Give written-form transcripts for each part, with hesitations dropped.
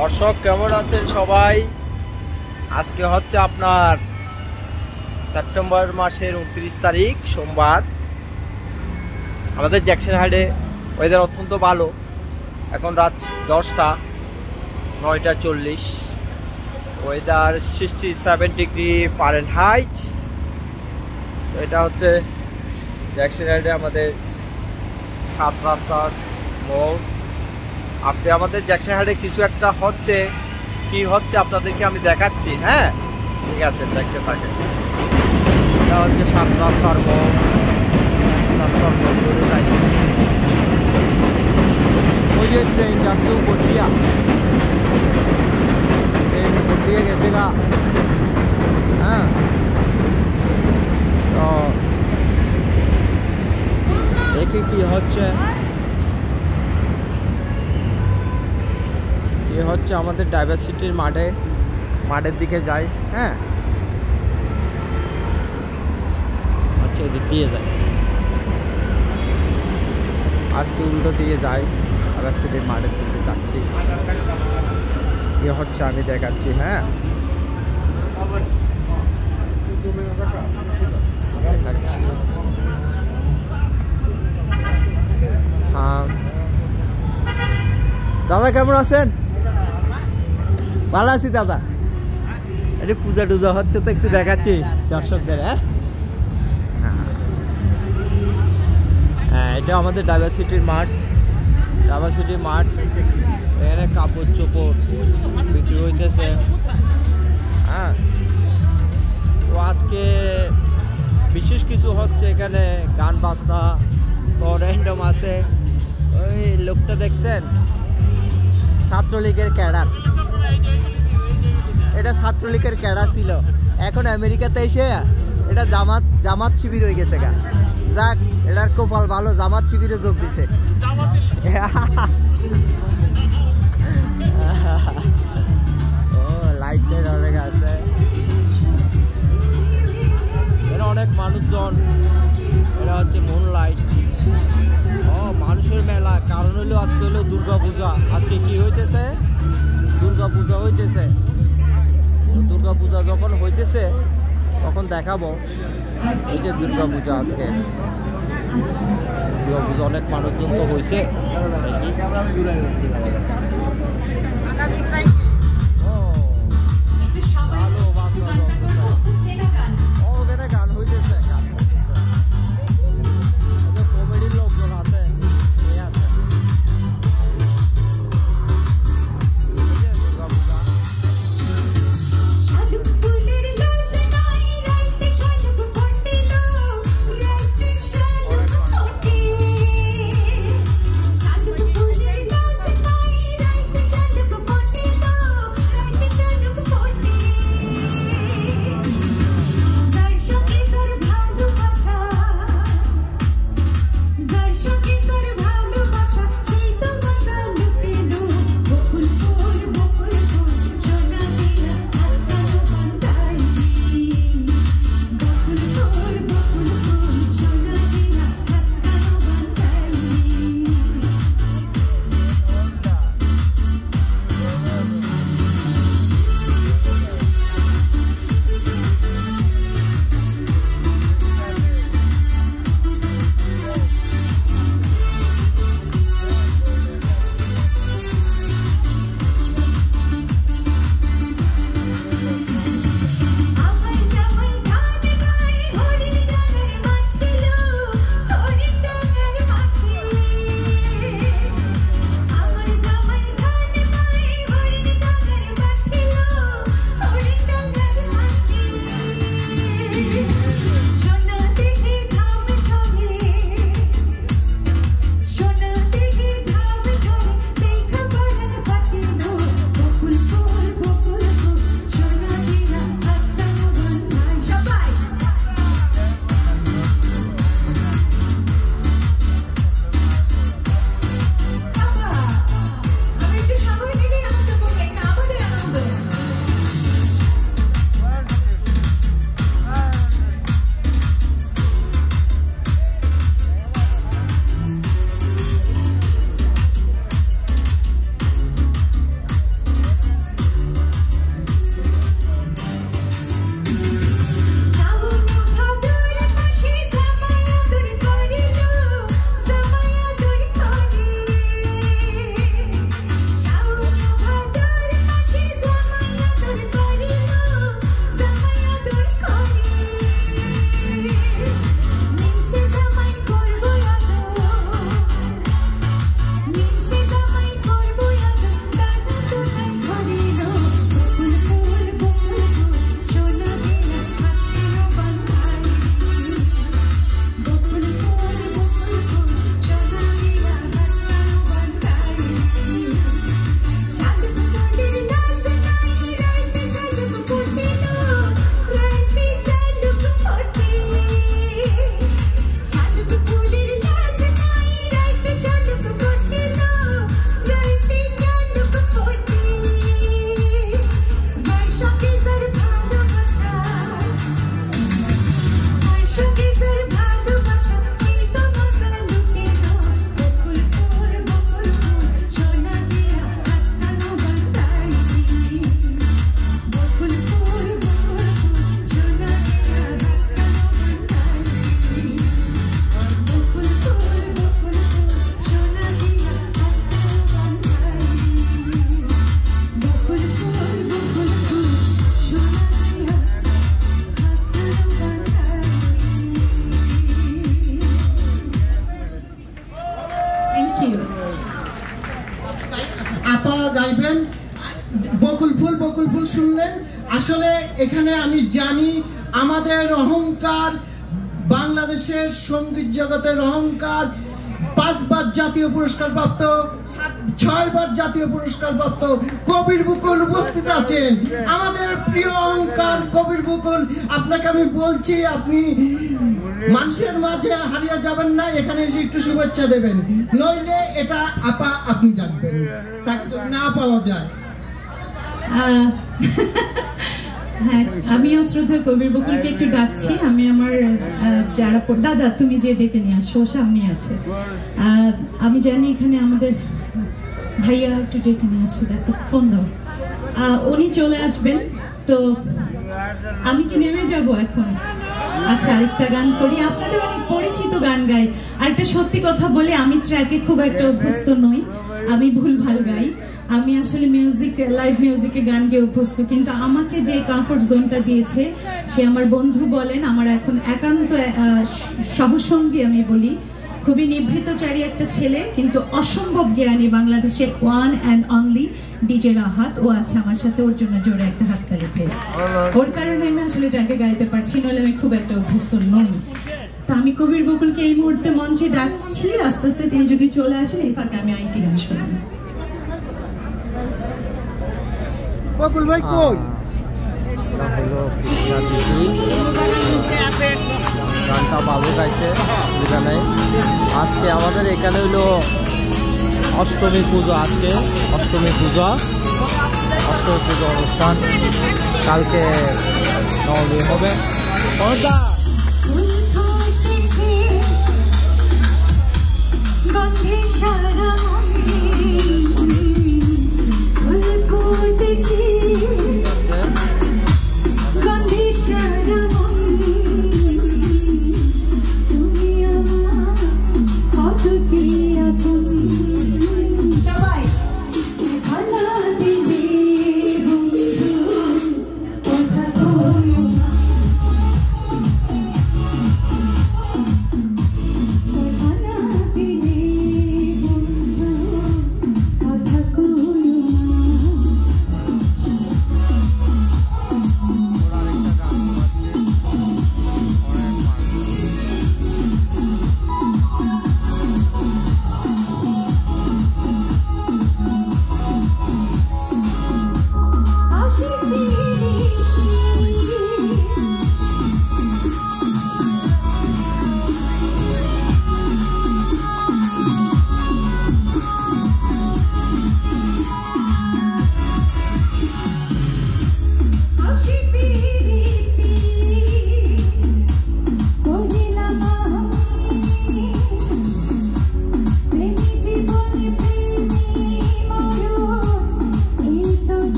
দর্শক কেমন আছেন সবাই? আজকে হচ্ছে আপনার সেপ্টেম্বর মাসের 29 তারিখ সোমবার। আমাদের জ্যাকসন হাইডে ওয়েদার অত্যন্ত ভালো। এখন রাত 10টা 9:40, ওয়েদার 67 ডিগ্রি ফারেনহাইট। তো এটা হচ্ছে জ্যাকসন হাইডে আমাদের 7 রাস্তার মোড়। আপনি আমাদের জ্যাকসন হাইডে কিছু একটা হচ্ছে, কি হচ্ছে আপনাদেরকে আমি দেখাচ্ছি। হ্যাঁ, ঠিক আছে, দেখতে থাকেন। এটা হচ্ছে 7 রাস্তার মোড়। রাস্তার মোড় ধরে যাইতেছি, ওই যে ট্রেন যাচ্ছে উপর দিয়া, ট্রেন উপর দিয়ে গেছে গা। হ্যাঁ, তো দেখি কি হচ্ছে আমাদের ডাইভার্সিটির মাঠের দিকে যাই। হ্যাঁ, আচ্ছা, এদিক দিয়ে যাই, আজকে উল্টো দিয়ে যাই, ডাইভার্সিটির মাঠের দিকে যাচ্ছি। কি হচ্ছে আমি দেখাচ্ছি। হ্যাঁ, দেখাচ্ছি। হ্যাঁ দাদা, কেমন আছেন? ভালো আছি দাদা। এটা পূজা টুজা হচ্ছে তো একটু দেখাচ্ছি দর্শকদের। হ্যাঁ, এটা আমাদের ডাইভার্সিটির মাঠ। এখানে কাপড় চোপড় বিক্রি হইতেছে। হ্যাঁ, তো আজকে বিশেষ কিছু হচ্ছে এখানে, গান বাজনা তো র্যান্ডম আছে। ওই লোকটা দেখছেন, ছাত্রলীগের ক্যাডার। এটা ছাত্রলীগের ক্যাডার ছিল, এখন আমেরিকাতে এসে এটা জামাত শিবির হয়ে গেছে গা। যাক, এটার কপাল ভালো, জামাত শিবিরে যোগ দিছে। ও লাইটের অনেক আছে, এরা অনেক মানুষজন। এটা হচ্ছে মুন লাইট। ও মানুষের মেলা, কারণ হইলো আজকে হলো দুর্গা পূজা। আজকে কি হইতেছে? দুর্গা পূজা হইতেছে। দুর্গা পূজা যখন হইতেছে তখন দেখাবো। এই যে দুর্গা পূজা, আজকে দুর্গা পূজা অনেক মানুষজন তো হয়েছে। গান হইতেছে, কমেডির লোকজন আছে। গাইবেন। বকুল ফুল শুনলেন। আসলে এখানে আমি জানি আমাদের অহংকার, বাংলাদেশের সঙ্গীত জগতের অহংকার, 5 বার জাতীয় পুরস্কার প্রাপ্ত, 6 বার জাতীয় পুরস্কার প্রাপ্ত কবির বকুল উপস্থিত আছেন। আমাদের প্রিয় অহংকার কবির বকুল, আপনাকে আমি বলছি আপনি মানুষের মাঝে হারিয়ে যাবেন না, এখানে এসে একটু শুভেচ্ছা দেবেন, নইলে এটা আপা আপনি ডাকবেন তাকে যদি না পাওয়া যায়। হ্যাঁ, আমিও শ্রদ্ধেয় কবির বকুলকে একটু ডাকছি। আমি আমার যারা দাদা তুমি যে ডেকে নিয়ে আসো, সামনে আছে। আমি জানি এখানে আমাদের ভাইয়া একটু ডেকে নিয়ে আসো, দেখো ফোন দাও। উনি চলে আসবেন, তো আমি কি নেমে যাব এখন? আচ্ছা, আরেকটা গান করি, আপনাদের অনেক পরিচিত গান গাই। আরেকটা সত্যি কথা বলে, আমি ট্র্যাকে খুব একটা অভ্যস্ত নই, আমি ভুলভাল গাই। আমি আসলে লাইভ মিউজিকে গান গেয়ে অভ্যস্ত, কিন্তু আমাকে যে কমফোর্ট জোনটা দিয়েছে সে আমার বন্ধু বলেন, আমার এখন একান্ত সহসঙ্গী আমি বলি। খুবই নিভৃতচারী একটা ছেলে, কিন্তু অসম্ভব জ্ঞানী, বাংলাদেশের one and only DJ Rahat. ও আছে আমার সাথে, ওর জন্য জোরে একটা হাততালি প্লিজ। ওর কারণে আমি আসলে ট্র্যাকে গাইতে পারছি, নইলে আমি খুব একটা অভ্যস্ত নই। তা আমি কবির বকুলকে এই মুহূর্তে মঞ্চে ডাকছি। আস্তে আস্তে তিনি যদি চলে আসেন, এই ফাঁকে আমি আরেকটি গান শুনবো। বকুল ভাই কই? গানটা ভালো গাইছে, অসুবিধা নেই। আজকে আমাদের এখানে হইলো অষ্টমী পুজো, আজকে অষ্টমী পুজো অনুষ্ঠান, কালকে নবমী হবে।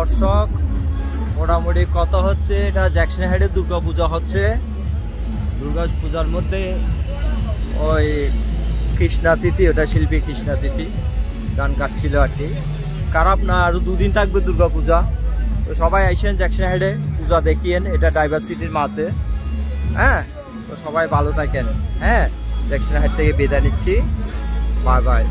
দর্শক মোটামুটি কত হচ্ছে, এটা জ্যাকসন হাইডে দুর্গা পূজা হচ্ছে। দুর্গা পূজার মধ্যে ওই কৃষ্ণা তিথি, ওটা শিল্পী কৃষ্ণা তিথি গান গাচ্ছিল আর কি। খারাপ না, আরও 2 দিন থাকবে দুর্গা পূজা। তো সবাই আইসেন জ্যাকসন হাইডে পূজা দেখিয়েন, এটা ডাইভার্সিটির মাঝে। হ্যাঁ, তো সবাই ভালো থাকেন। হ্যাঁ, জ্যাকসন হাইড থেকে বিদায় নিচ্ছি, বাই বাই।